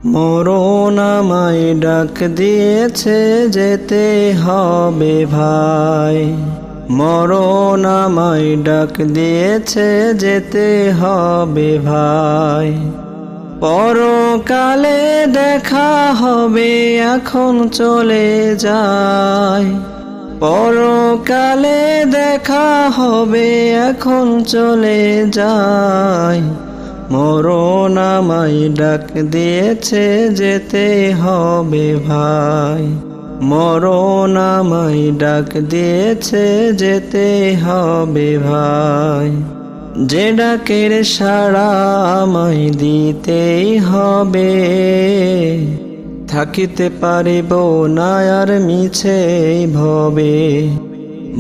মরণ আমায় ডাক দিয়েছে, যেতে হবে ভাই। মরণ আমায় ডাক দিয়েছে, যেতে হবে ভাই। পরকালে দেখা হবে, এখন চলে যাই। পরকালে দেখা হবে, এখন চলে যাই। মরণ আমায় ডাক দিয়েছে, যেতে হবে ভাই। মরণ আমায় ডাক দিয়েছে, যেতে হবে ভাই। যে ডাকের সাড়া আমায় দিতেই হবে, থাকিতে পারিব না আর মিছে ভবে।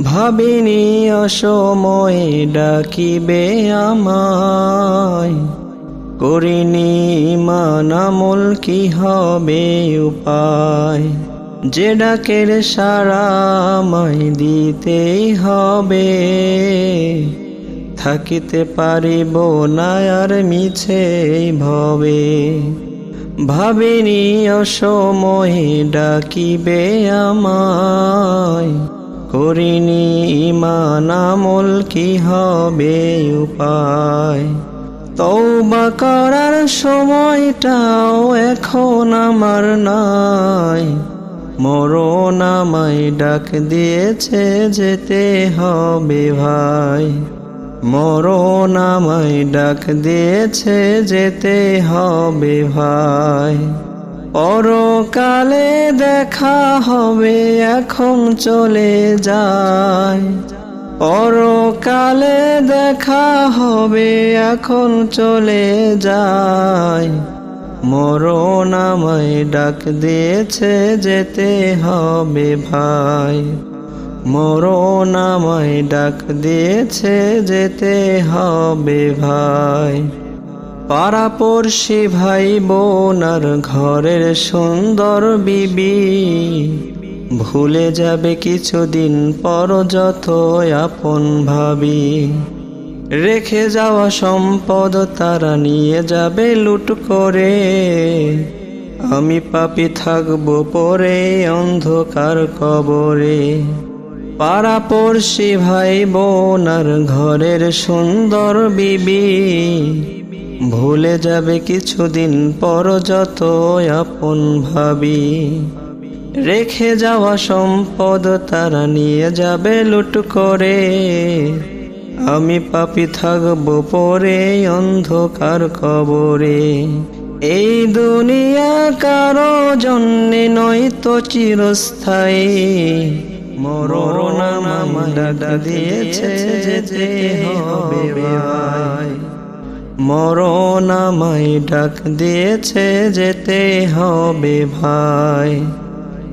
ভাবিনি অসময়ে ডাকিবে আমায়, করিনি ঈমান আমল কি হবে উপায়। যে ডাকের সাড়া আমায় দিতেই হবে, থাকিতে পারিব না আর মিছে ভবে। ভাবিনি অসময়ে ডাকিবে আমায়, করিনি ঈমান আমল কি হবে উপায়। তওবা করার সময়টাও এখন আমার নাই। মরণ আমায় ডাক দিয়েছে, যেতে হবে ভাই। মরণ আমায় ডাক দিয়েছে, যেতে হবে ভাই। পরকালে দেখা হবে, এখন চলে যাই। পরকালে দেখা হবে, এখন চলে যাই। মরণ আমায় ডাক দিয়েছে, যেতে হবে ভাই। মরণ আমায় ডাক দিয়েছে, যেতে হবে ভাই। পাড়াপড়শি ভাই বোন আর ঘরের সুন্দর বিবি, ভুলে যাবে কিছুদিন পর যত আপন ভাবি। রেখে যাওয়া সম্পদ তারা নিয়ে যাবে লুট করে, আমি পাপী থাকবো পরে অন্ধকার কবরে। পাড়াপড়শি ভাই বোন আর ঘরের সুন্দর বিবি, ভুলে যাবে কিছুদিন পর যত আপন ভাবি। রেখে যাওয়া সম্পদ তারা নিয়ে যাবে লুট করে, আমি পাপী থাকবো পরে অন্ধকার কবরে। এই দুনিয়া কারো জন্যে নয় তো চিরস্থায়ী, মরণ আমায় ডাক দিয়েছে, যেতে হবে ভাই। মরণ আমায় ডাক দিয়েছে, যেতে হবে ভাই।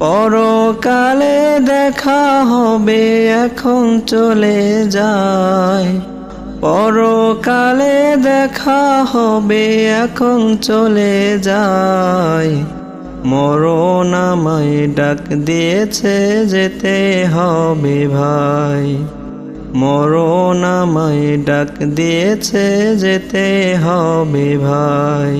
পরকালে দেখা হবে, এখন চলে যাই। পরকালে দেখা হবে, এখন চলে যাই। মরণ আমায় ডাক দিয়েছে, যেতে হবে ভাই। মরণ আমায় ডাক দিয়েছে, যেতে হবে ভাই।